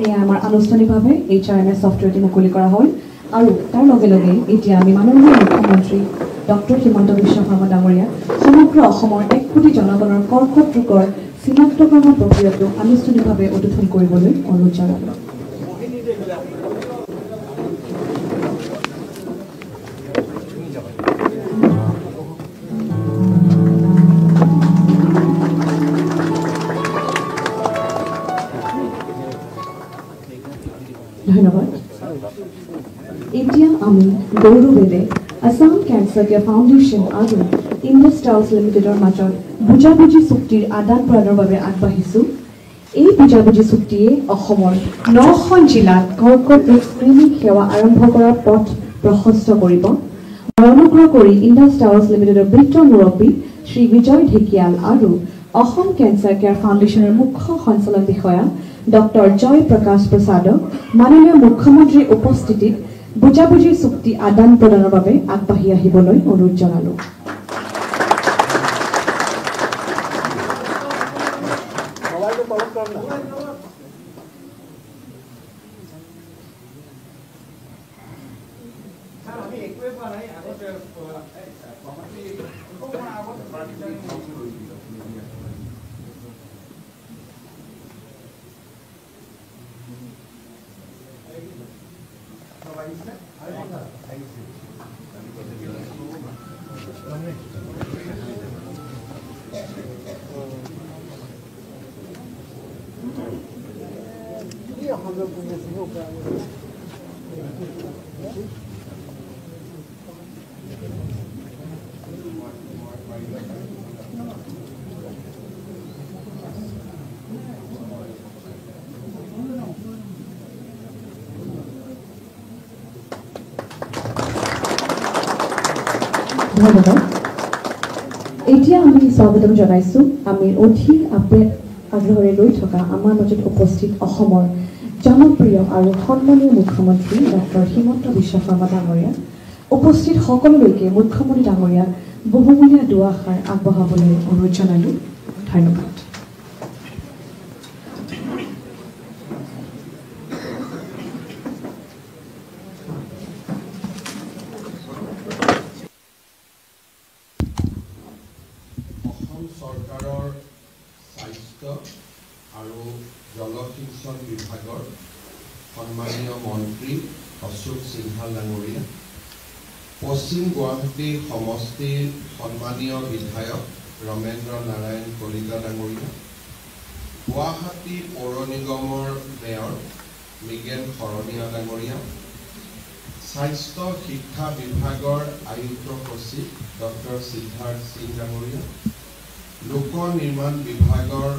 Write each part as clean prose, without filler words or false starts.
এয়া আমাৰ আনুষ্ঠানিকভাৱে HRMS ছফ্টৱেৰটি মুকলি কৰা হ'ল আৰু তাৰ লগে লগে এতিয়া আমি মাননীয় মুখ্যমন্ত্ৰী ডক্টৰ হিমন্ত বিশ্ব শৰ্মা ডাঙৰীয়া সমগ্ৰ অসমৰ 1 কোটি জনগণৰ কৰ্কট ৰোগৰ চিনাক্তকৰণৰ প্ৰক্ৰিয়াটো আনুষ্ঠানিকভাৱে উদ্বোধন কৰিবলৈ অনুৰোধ জনালোঁ। ধন্যবাদ। এতিয়া আমি গৌৰৱেৰে আসাম কেঞ্চাৰ কেয়াৰ ফাউণ্ডেশ্যন আৰু ইণ্ডাছ টাৱাৰ্ছ লিমিটেডৰ মাজত বুজাবুজি চুক্তিৰ আদান প্ৰদানৰ বাবে আগবাঢ়িছোঁ। এই বুজাবুজি চুক্তিয়ে অসমৰ 9খন জিলাত কৰ্কট ৰোগ স্ক্ৰিনিং সেৱা আৰম্ভ কৰাৰ পথ প্ৰশস্ত কৰিব। অনুগ্ৰহ কৰি ইণ্ডাছ টাৱাৰ্ছ লিমিটেডৰ বিত্ত মুৰব্বী শ্ৰী বিজয় ঢেকিয়াল আৰু অসম কেঞ্চাৰ কেয়াৰ ফাউণ্ডেশ্যনৰ মুখ্য সঞ্চালক বিষয়া ডক্টৰ জয় প্ৰকাশ প্ৰসাদক মাননীয় মুখ্যমন্ত্ৰীৰ উপস্থিতিত বুজাবুজিৰ চুক্তি আদান প্ৰদানৰ বাবে আগবাঢ়ি আহিবলৈ অনুৰোধ জনালোঁ। ধন্যবাদ। এতিয়া আমি স্বাগতম জনাইছোঁ আমি অধিক আগ্ৰহেৰে লৈ থকা আমাৰ মাজত উপস্থিত অসমৰ জনপ্ৰিয় আৰু সন্মানীয় মুখ্যমন্ত্ৰী ডক্টৰ হিমন্ত বিশ্ব শৰ্মা ডাঙৰীয়া। উপস্থিত সকলোলৈকে মুখ্যমন্ত্ৰী ডাঙৰীয়া বহুমূলীয়া দুআষাৰ আগবঢ়াবলৈ অনুৰোধ জনালোঁ। ধন্যবাদ। চৰকাৰৰ স্বাস্থ্য আৰু জলসিঞ্চন বিভাগৰ সন্মানীয় মন্ত্ৰী অশোক সিংহাল ডাঙৰীয়া, পশ্চিম গুৱাহাটী সমষ্টিৰ সন্মানীয় বিধায়ক ৰমেন্দ্ৰ নাৰায়ণ কলিতা ডাঙৰীয়া, গুৱাহাটী পৌৰ নিগমৰ মেয়ৰ মৃগেন শৰণীয়া ডাঙৰীয়া, স্বাস্থ্য শিক্ষা বিভাগৰ আয়ুক্ত সচিব ডক্টৰ সিদ্ধাৰ্থ সিং ডাঙৰীয়া, লোক নিৰ্মাণ বিভাগৰ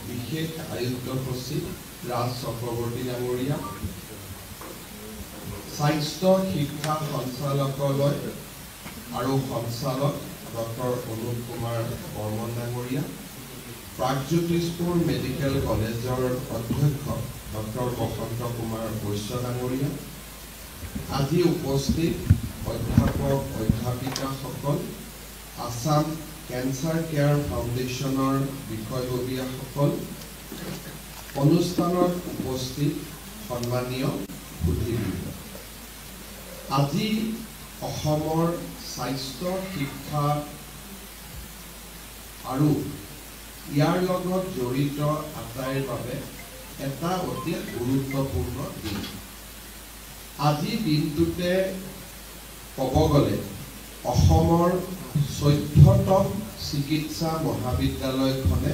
বিশেষ আয়ুক্ত সচিব ৰাজ চক্ৰৱৰ্তী ডাঙৰীয়া, স্বাস্থ্য শিক্ষা সঞ্চালকালয় আৰু সঞ্চালক ডক্টৰ অনুপ কুমাৰ বৰ্মন ডাঙৰীয়া, প্ৰাগজ্যোতিষপুৰ মেডিকেল কলেজৰ অধ্যক্ষ ডক্টৰ বসন্ত কুমাৰ বৈশ্য ডাঙৰীয়া, আজি উপস্থিত অধ্যাপক অধ্যাপিকাসকল, আসাম কেঞ্চাৰ কেয়াৰ ফাউণ্ডেশ্যনৰ বিষয়ববীয়াসকল, অনুষ্ঠানত উপস্থিত সন্মানীয় সুধীবৃন্দ, আজি অসমৰ স্বাস্থ্য শিক্ষা আৰু ইয়াৰ লগত জড়িত আটাইৰ বাবে এটা অতি গুৰুত্বপূৰ্ণ দিন। আজি দিনটোতে ক'ব গ'লে অসমৰ 14তম চিকিৎসা মহাবিদ্যালয়খনে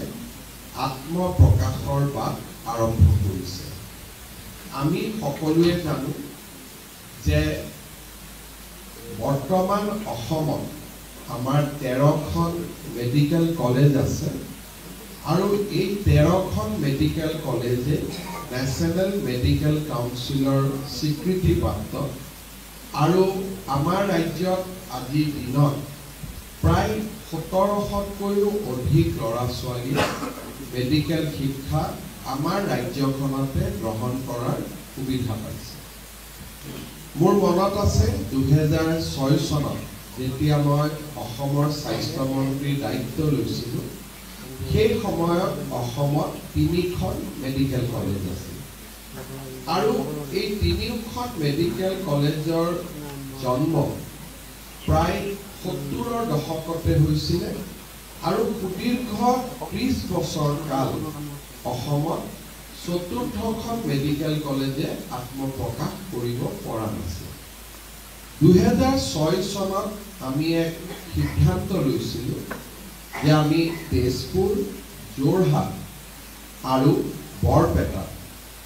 আত্মপ্ৰকাশৰ বাট আৰম্ভ কৰিছে। আমি সকলোৱে জানো যে বৰ্তমান অসমত আমাৰ 13খন মেডিকেল কলেজ আছে আৰু এই 13খন মেডিকেল কলেজে নেশ্যনেল মেডিকেল কাউন্সিলৰ স্বীকৃতিপ্ৰাপ্ত আৰু আমাৰ ৰাজ্যত আজিৰ দিনত প্ৰায় 1700তকৈও অধিক ল'ৰা ছোৱালী মেডিকেল শিক্ষা আমাৰ ৰাজ্যখনতে গ্ৰহণ কৰাৰ সুবিধা পাইছে। মোৰ মনত আছে 2006 চনত যেতিয়া মই অসমৰ স্বাস্থ্য মন্ত্ৰীৰ দায়িত্ব লৈছিলোঁ, সেই সময়ত অসমত 3খন মেডিকেল কলেজ আছিল। আৰু এই তিনিওখন মেডিকেল কলেজৰ জন্ম প্ৰায় 70ৰ দশকতে হৈছিল আৰু সুদীৰ্ঘ 30 বছৰ কাল অসমত চতুৰ্থখন মেডিকেল কলেজে আত্মপ্ৰকাশ কৰিব পৰা নাছিল 2006 চনত আমি এক সিদ্ধান্ত লৈছিলোঁ যে আমি তেজপুৰ যোৰহাট আৰু বৰপেটা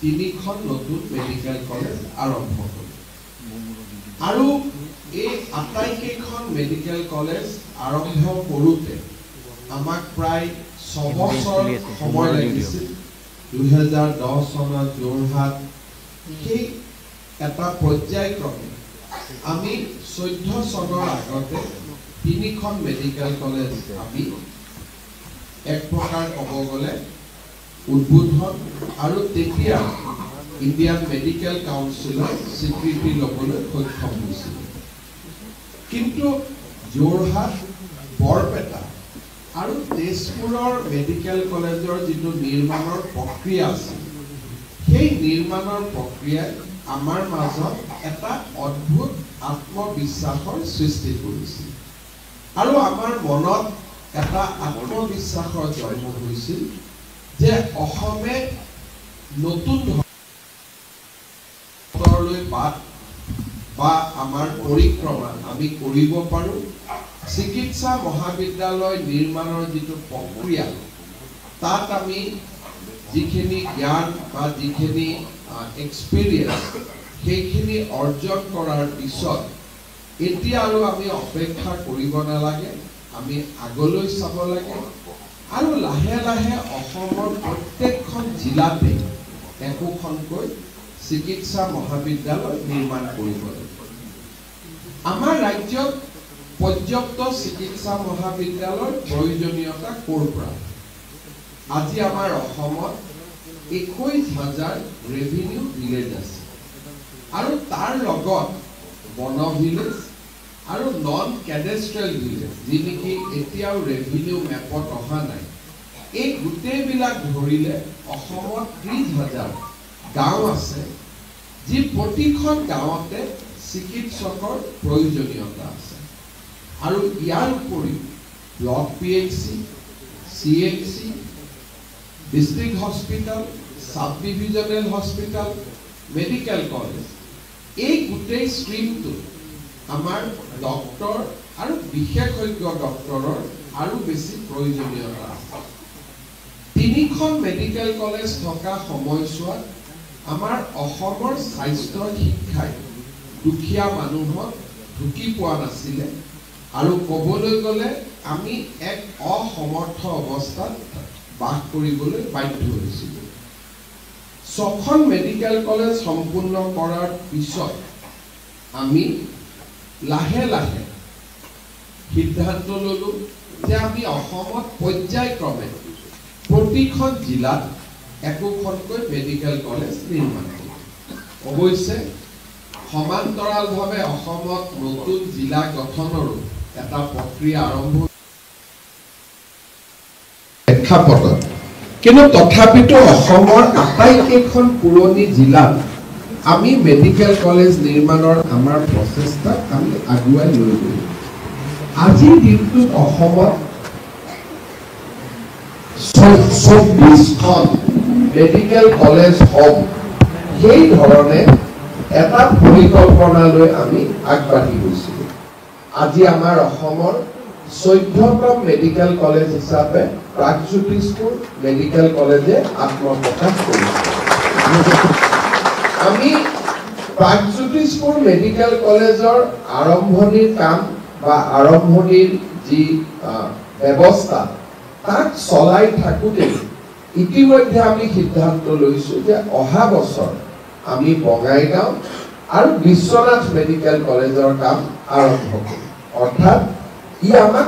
তিনিখন নতুন মেডিকেল কলেজ আৰম্ভ কৰিম আৰু এই আটাইকেইখন মেডিকেল কলেজ আৰম্ভ কৰোঁতে আমাক প্ৰায় 6 বছৰ সময় লাগিছিল 2010 চনত যোৰহাট সেই এটা পৰ্যায়ক্ৰমে আমি 14 চনৰ আগতে তিনিখন মেডিকেল কলেজ আমি এক প্ৰকাৰ ক'ব গ'লে উদ্বোধন আৰু তেতিয়া ইণ্ডিয়ান মেডিকেল কাউন্সিলৰ স্বীকৃতি ল'বলৈ সক্ষম হৈছিল কিন্তু যোৰহাট বৰপেটা আৰু তেজপুৰৰ মেডিকেল কলেজৰ যিটো নিৰ্মাণৰ প্ৰক্ৰিয়া আছিল সেই নিৰ্মাণৰ প্ৰক্ৰিয়াই আমাৰ মাজত এটা অদ্ভুত আত্মবিশ্বাসৰ সৃষ্টি কৰিছিল আৰু আমাৰ মনত এটা আত্মবিশ্বাসৰ জন্ম হৈছিল যে অসমে নতুন ধৰণলৈ বাট বা আমাৰ পৰিক্ৰমা আমি কৰিব পাৰোঁ চিকিৎসা মহাবিদ্যালয় নিৰ্মাণৰ যিটো প্ৰক্ৰিয়া তাত আমি যিখিনি জ্ঞান বা যিখিনি এক্সপিৰিয়েন্স সেইখিনি অৰ্জন কৰাৰ পিছত এতিয়া আৰু আমি অপেক্ষা কৰিব নালাগে আমি আগলৈ চাব লাগে আৰু লাহে লাহে অসমৰ প্ৰত্যেকখন জিলাতে একোখনকৈ চিকিৎসা মহাবিদ্যালয় নিৰ্মাণ কৰিব লাগে আমাৰ ৰাজ্যত পৰ্যাপ্ত চিকিৎসা মহাবিদ্যালয়ৰ প্ৰয়োজনীয়তা ক'ৰ পৰা আজি আমাৰ অসমত 21,000 ৰেভিনিউ ভিলেজ আছে আৰু তাৰ লগত বন ভিলেজ আৰু নন কেডেষ্ট্ৰেল ভিলেজ যি নেকি এতিয়াও ৰেভিনিউ মেপত অহা নাই এই গোটেইবিলাক ধৰিলে অসমত 30,000 গাঁও আছে যি প্ৰতিখন গাঁৱতে চিকিৎসকৰ প্ৰয়োজনীয়তা আছে আৰু ইয়াৰ উপৰিও block PHC CHC district hospital sub divisional hospital medical college এই গোটেই স্ট্ৰীমটো আমাৰ ডক্টৰ আৰু বিশেষজ্ঞ ডক্টৰৰ আৰু বেছি প্ৰয়োজনীয়তা আছে তিনিখন মেডিকেল কলেজ থকা সময়ছোৱাত আমাৰ অসমৰ স্বাস্থ্য শিক্ষাই দুখীয়া মানুহক ঢুকি পোৱা নাছিলে আৰু ক'বলৈ গ'লে আমি এক অসমৰ্থ অৱস্থাত বাস কৰিবলৈ বাধ্য হৈছিলোঁ 6খন মেডিকেল কলেজ সম্পূৰ্ণ কৰাৰ পিছত আমি লাহে লাহে সিদ্ধান্ত ল'লো যে আমি অসমত পৰ্যায়ক্ৰমে প্ৰতিখন জিলাত একোখনকৈ মেডিকেল কলেজ নিৰ্মাণ কৰিম অৱশ্যে সমান্তৰালভাৱে অসমত নতুন জিলা গঠনৰো এটা প্ৰক্ৰিয়া আৰম্ভ প্ৰেক্ষাপটত কিন্তু তথাপিতো অসমৰ আটাইকেইখন পুৰণি জিলাত আমি মেডিকেল কলেজ নিৰ্মাণৰ আমাৰ প্ৰচেষ্টা আমি আগুৱাই লৈ গ'লো আজিৰ দিনটোত অসমত 24খন মেডিকেল কলেজ হওক সেই ধৰণে এটা পৰিকল্পনালৈ আমি আগবাঢ়ি গৈছিলোঁ আজি আমাৰ অসমৰ 14তম মেডিকেল কলেজ হিচাপে প্ৰাগজ্যোতিষপুৰ মেডিকেল কলেজে আত্মপ্ৰকাশ কৰিছে আমি প্ৰাগজ্যোতিষপুৰ মেডিকেল কলেজৰ আৰম্ভণিৰ কাম বা আৰম্ভণিৰ যি ব্যৱস্থা তাক চলাই থাকোঁতে ইতিমধ্যে আমি সিদ্ধান্ত লৈছোঁ যে অহা বছৰ আমি বঙাইগাঁও আৰু বিশ্বনাথ মেডিকেল কলেজৰ কাম আৰম্ভ কৰিম অৰ্থাৎ ই আমাক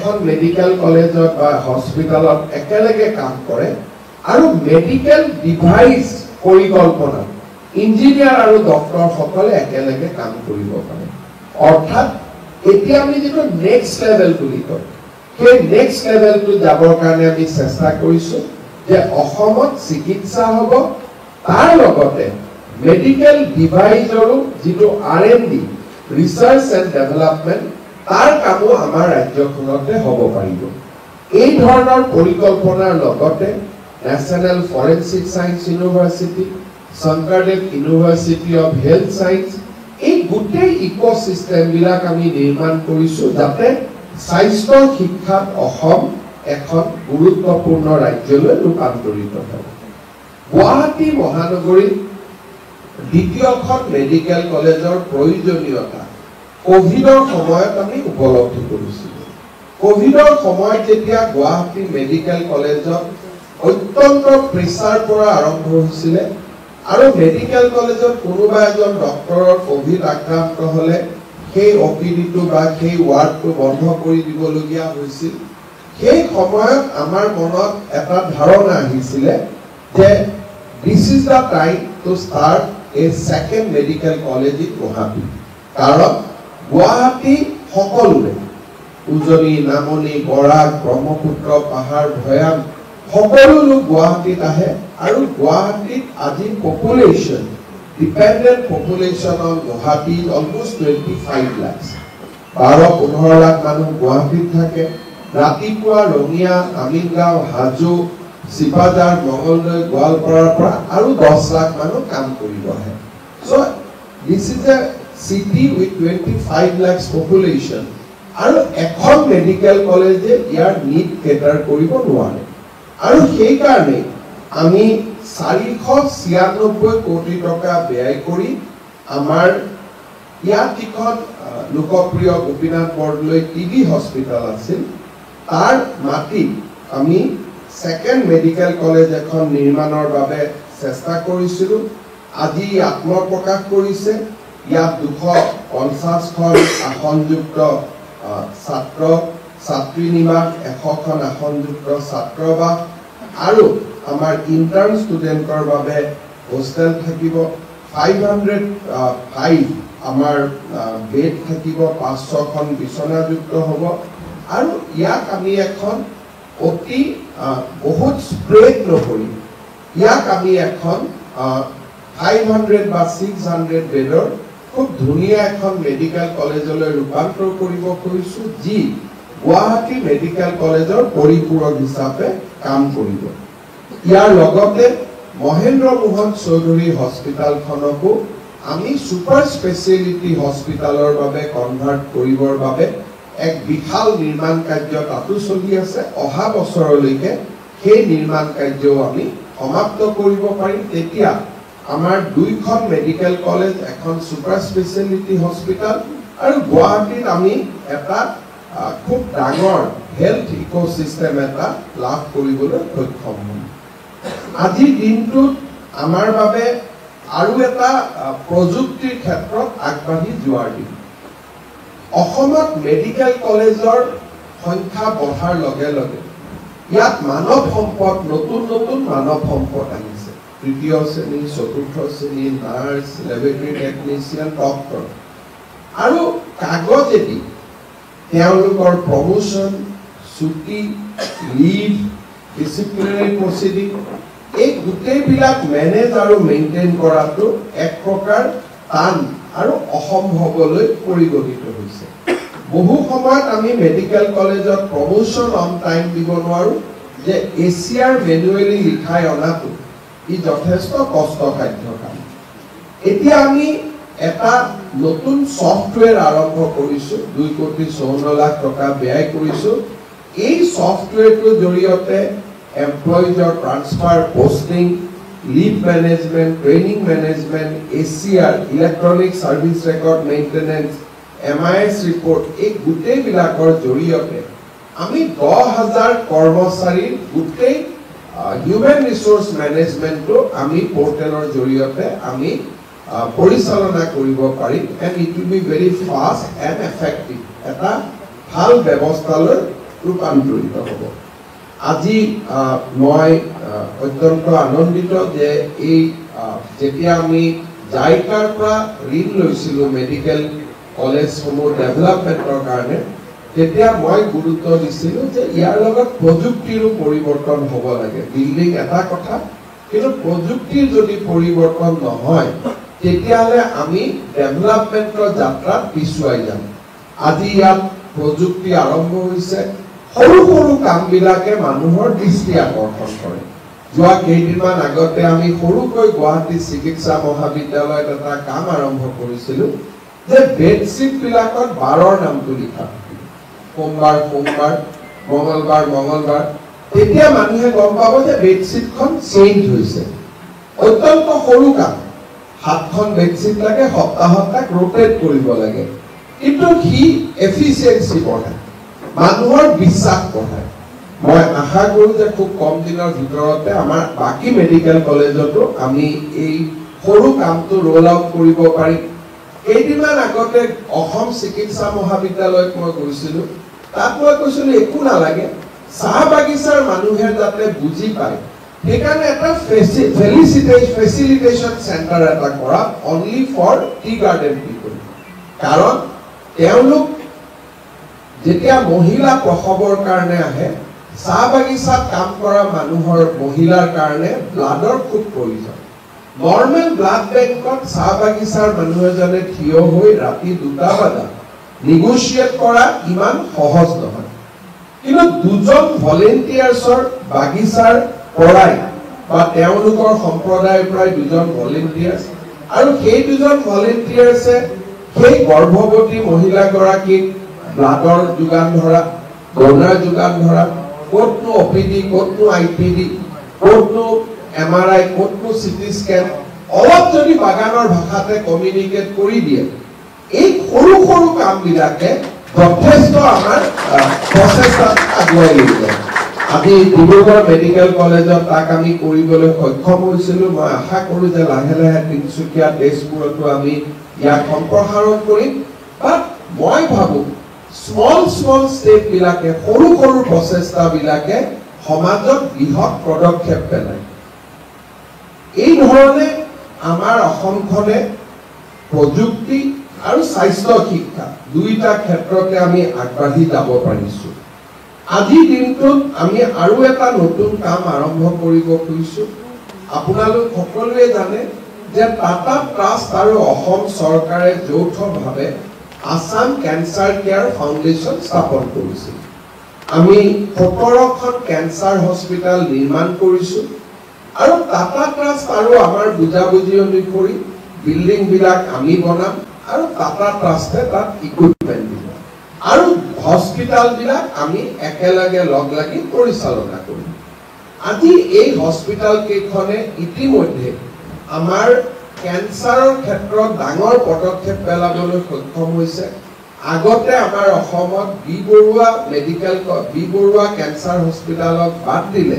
এখন মেডিকেল কলেজত বা হস্পিটালত একেলগে কাম কৰে আৰু মেডিকেল ডিভাইস পৰিকল্পনা ইঞ্জিনিয়াৰ আৰু ডক্টৰ সকলে একেলগে কাম কৰিব পাৰে অৰ্থাৎ এতিয়া আমি যেটো নেক্সট লেভেল বুলি কওঁ সেই নেক্সট লেভেলটো যাবৰ কাৰণে আমি চেষ্টা কৰিছো যে অসমত চিকিৎসা হ'ব তাৰ লগতে মেডিকেল ডিভাইসৰো যেটো R&D ৰিসাৰ্চ এণ্ড ডেভেলপমেন্ট তাৰ কামো আমাৰ ৰাজ্যখনতে হ'ব পাৰিব এই ধৰণৰ পৰিকল্পনাৰ লগতে national forensic science university Sankardev university of health science এই গোটেই ইকোসিস্টেম বিলাক আমি নিৰ্মাণ কৰিছো যাতে স্বাস্থ্য শিক্ষাত অসম এখন গুৰুত্বপূৰ্ণ ৰাজ্যলৈ ৰূপান্তৰিত হয় গুৱাহাটী মহানগৰীত দ্বিতীয়খন মেডিকেল কলেজৰ প্ৰয়োজনীয়তা কোভিডৰ সময়ত আমি উপলব্ধি কৰিছিলো কোভিডৰ সময়ত যেতিয়া গুৱাহাটী মেডিকেল কলেজত অত্যন্ত প্ৰেছাৰ পৰা আৰম্ভ হৈছিল আৰু মেডিকেল কলেজত কোনোবা এজন ডক্টৰৰ কোভিড আক্ৰান্ত হলে সেই অপিডিটো বা সেই ওয়াৰ্ডটো বন্ধ কৰি দিবলগীয়া হৈছিল সেই সময়ত আমাৰ মনত এটা ধাৰণা আহিছিল যে this is the time to start a second medical college in Guwahati কাৰণ গুৱাহাটী সকলোৰে উজনি নামনি বৰাক ব্ৰহ্মপুত্ৰ পাহাৰ ভৈয়াম সকলো লোক গুৱাহাটীত আহে আৰু গুৱাহাটীত আজি population dependent population on Guwahati is almost 25 lakhs 12-15 lakh মানুহ গুৱাহাটীত থাকে ৰাতিপুৱা ৰঙিয়া আমিনগাঁও হাজো সিপাজাৰ মঙ্গলদৈ গোৱালপাৰাৰ পৰা আৰু 10 লাখ মানুহ কাম কৰিব আহে so this is a city with 25 lakhs population আৰু এখন মেডিকেল কলেজে ইয়াৰ নিড কেটাৰ কৰিব নোৱাৰে আৰু সেই কাৰণে আমি 496 কোটি টকা ব্যয় কৰি আমাৰ ইয়াতিখন লোকপ্ৰিয় গোপীনাথ বৰদলৈ টিবি হস্পিটাল আছিল তাৰ মাটি আমি সেকেন্ড মেডিকেল কলেজ এখন নিৰ্মাণৰ বাবে চেষ্টা কৰিছিলো আজি আত্মপ্ৰকাশ কৰিছে ইয়াত 250খন আসনযুক্ত ছাত্ৰ ছাত্ৰী নিবাস 100খন আসনযুক্ত ছাত্ৰবাস আৰু আমাৰ ইন্টাৰ্ন ষ্টুডেন্টৰ বাবে হোস্টেল থাকিব 505 আমাৰ বেড থাকিব 500খন বিছনাযুক্ত হ'ব আৰু ইয়াক আমি এখন অতি বহুত স্প্ৰেড নকৰি ইয়াক আমি এখন 500 বা 600 বেডৰ খুব ধুনীয়া এখন মেডিকেল কলেজলৈ ৰূপান্তৰ কৰিব খুজিছো যি গুৱাহাটী মেডিকেল কলেজৰ পৰিপূৰক হিচাপে কাম কৰিব ইয়াৰ লগতে মহেন্দ্ৰ মোহন চৌধুৰী হস্পিটালখনকো আমি সুপাৰ স্পেশালিটি হস্পিটালৰ বাবে কনভাৰ্ট কৰিবৰ বাবে এক বিশাল নিৰ্মাণ কাৰ্য তাতো চলি আছে অহা বছৰলৈকে সেই নিৰ্মাণ কাৰ্যও আমি সমাপ্ত কৰিব পাৰিম তেতিয়া আমাৰ দুইখন মেডিকেল কলেজ এখন সুপাৰ স্পেশালিটি হস্পিটাল আৰু গুৱাহাটীত আমি এটা খুব ডাঙৰ হেলথ ইকোসিস্টেম এটা লাভ কৰিবলৈ সক্ষম হ'ম আজি দিনটোত আমাৰ বাবে আৰু এটা প্ৰযুক্তিৰ ক্ষেত্ৰত আগবাঢ়ি যোৱাৰ দিন অসমত মেডিকেল কলেজৰ সংখ্যা বঢ়াৰ লগে লগে ইয়াত মানৱ সম্পদ নতুন নতুন মানৱ সম্পদ আহিছে তৃতীয় শ্ৰেণী চতুৰ্থ শ্ৰেণী নাৰ্ছ লেবৰেটৰী টেকনিচিয়ান ডক্টৰ আৰু কাগজেদি তেওঁলোকৰ প্ৰমোশন ছুটি লিভ ডিসিপ্লিনাৰী প্ৰসিডিং এই গোটেইবিলাক মেনেজ আৰু মেইনটেইন কৰাটো এক প্ৰকাৰ টান আৰু অসম্ভৱলৈ পৰিগণিত হৈছে বহু সময়ত আমি মেডিকেল কলেজত প্ৰমোশন অন টাইম দিব নোৱাৰো যে এছিয়াৰ মেনুৱেলি লিখাই অনাটো ই যথেষ্ট কষ্টসাধ্য কাম এতিয়া আমি এটা নতুন সফটওয়্যাৰ আৰম্ভ কৰিছো 2,54 লাখ টকা ব্যয় কৰিছো এই সফটওয়্যাৰটোৰ জৰিয়তে এমপ্লয়িজৰ transfer posting leave management training management ACR electronic service record maintenance MIS report এই গোটেইবিলাকৰ জৰিয়তে আমি 10,000 কৰ্মচাৰীৰ গোটেই হিউম্যান ৰিসোৰ্স মেনেজমেন্টটো আমি পোৰ্টেলৰ জৰিয়তে আমি পৰিচালনা কৰিব পাৰিম and it will be very fast and effective এটা ভাল ব্যৱস্থালৈ ৰূপান্তৰিত হ'ব আজি মই অত্যন্ত আনন্দিত যে এই যেতিয়া আমি জাইকাৰ পৰা ঋণ লৈছিলোঁ মেডিকেল কলেজসমূহ ডেভেলপমেণ্টৰ কাৰণে তেতিয়া মই গুৰুত্ব দিছিলোঁ যে ইয়াৰ লগত প্ৰযুক্তিৰো পৰিৱৰ্তন হ'ব লাগে বিল্ডিং এটা কথা কিন্তু প্ৰযুক্তিৰ যদি পৰিৱৰ্তন নহয় তেতিয়াহ'লে আমি ডেভেলপমেণ্টৰ যাত্ৰাত পিছুৱাই যাম আজি ইয়াত প্ৰযুক্তি আৰম্ভ হৈছে সৰু সৰু কামবিলাকে মানুহৰ দৃষ্টি আকৰ্ষণ কৰে যোৱা কেইদিনমান আগতে আমি সৰুকৈ গুৱাহাটী চিকিৎসা মহাবিদ্যালয়ত এটা কাম আৰম্ভ কৰিছিলোঁ যে বেডশ্বীটবিলাকত বাৰৰ নামটো লিখা সোমবাৰ সোমবাৰ মঙলবাৰ মঙলবাৰ তেতিয়া মানুহে গম পাব যে বেডশ্বীটখন চেঞ্জ হৈছে অত্যন্ত সৰু কাম 7খন বেডশ্বীট লাগে সপ্তাহত তাক ৰোটেট কৰিব লাগে কিন্তু সি এফিচিয়েঞ্চি বঢ়ায় মানুহৰ বিশ্বাস বঢ়ায় মই আশা কৰোঁ যে খুব কম দিনৰ ভিতৰতে আমাৰ বাকী মেডিকেল কলেজতো আমি এই সৰু কামটো ৰোল আউট কৰিব পাৰিম কেইদিনমান আগতে অসম চিকিৎসা মহাবিদ্যালয়ত মই গৈছিলোঁ তাত মই কৈছিলোঁ একো নালাগে চাহ বাগিচাৰ মানুহে যাতে বুজি পায় সেইকাৰণে এটা ফেচিলিটেশ্যন চেণ্টাৰ এটা কৰা অনলি ফৰ টি গাৰ্ডেন পিপল কাৰণ তেওঁলোক যেতিয়া মহিলা প্ৰসৱৰ কাৰণে আহে চাহ বাগিচাত কাম কৰা মানুহৰ মহিলাৰ কাৰণে ব্লাডৰ খুব প্ৰয়োজন নৰ্মেল ব্লাড বেংকত চাহ বাগিচাৰ মানুহ এজনে থিয় হৈ ৰাতি 2টা বজাত নেগোচিয়েট কৰা ইমান সহজ নহয় কিন্তু দুজন ভলেণ্টিয়াৰ্ছৰ বাগিচাৰ পৰাই বা তেওঁলোকৰ সম্প্ৰদায়ৰ পৰাই দুজন ভলেণ্টিয়াৰ্ছ আৰু সেই দুজন ভলেণ্টিয়াৰ্ছে সেই গৰ্ভৱতী মহিলাগৰাকীক ব্লাডৰ যোগান ধৰা ডনাৰ যোগান ধৰা ক'তনো অপিডি ক'তনো আইপিডি ক'তনো এমআৰআই ক'তনো চিটি স্কেন অলপ যদি বাগানৰ ভাষাতে কমিউনিকেট কৰি দিয়ে এই সৰু সৰু কামবিলাকে যথেষ্ট আমাৰ প্ৰচেষ্টাত আগুৱাই লৈ যায় আজি ডিব্ৰুগড় মেডিকেল কলেজত তাক আমি কৰিবলৈ সক্ষম হৈছিলোঁ মই আশা কৰোঁ যে লাহে লাহে তিনিচুকীয়া তেজপুৰতো আমি ইয়াক সম্প্ৰসাৰণ কৰিম বাট মই ভাবোঁ স্মল ষ্টেপ বিলাকে সৰু সৰু প্ৰচেষ্টাবিলাকে সমাজত বৃহৎ পদক্ষেপ পেলায় এই ধৰণে আমাৰ অসমখনে প্ৰযুক্তি আৰু স্বাস্থ্য শিক্ষা দুইটা ক্ষেত্ৰতে আমি আগবাঢ়ি যাব পাৰিছোঁ আজিৰ দিনটোত আমি আৰু এটা নতুন কাম আৰম্ভ কৰিব খুজিছোঁ আপোনালোক সকলোৱে জানে যে টাটা ট্ৰাষ্ট আৰু অসম চৰকাৰে যৌথভাৱে আসাম ক্যান্সাৰ কেয়াৰ ফাউণ্ডেশ্যন স্থাপন কৰিছিল আমি 17খন ক্যান্সাৰ হস্পিটাল নিৰ্মাণ কৰিছোঁ আৰু টাটা ট্ৰাষ্ট আৰু আমাৰ বুজাবুজি অনুসৰি বিল্ডিং বিলাক আমি বনাম আৰু টাটা ট্ৰাষ্টে তাত ইকুইপমেন্ট দিব আৰু হস্পিটাল বিলাক আমি একেলগে লগ লাগি পৰিচালনা কৰিম আজি এই হস্পিটাল কেইখনে ইতিমধ্যে আমাৰ ক্যান্সাৰৰ ক্ষেত্ৰত ডাঙৰ পদক্ষেপ পেলাবলৈ সক্ষম হৈছে আগতে আমাৰ অসমত বি বৰুৱা ক্যান্সাৰ হস্পিটালক বাদ দিলে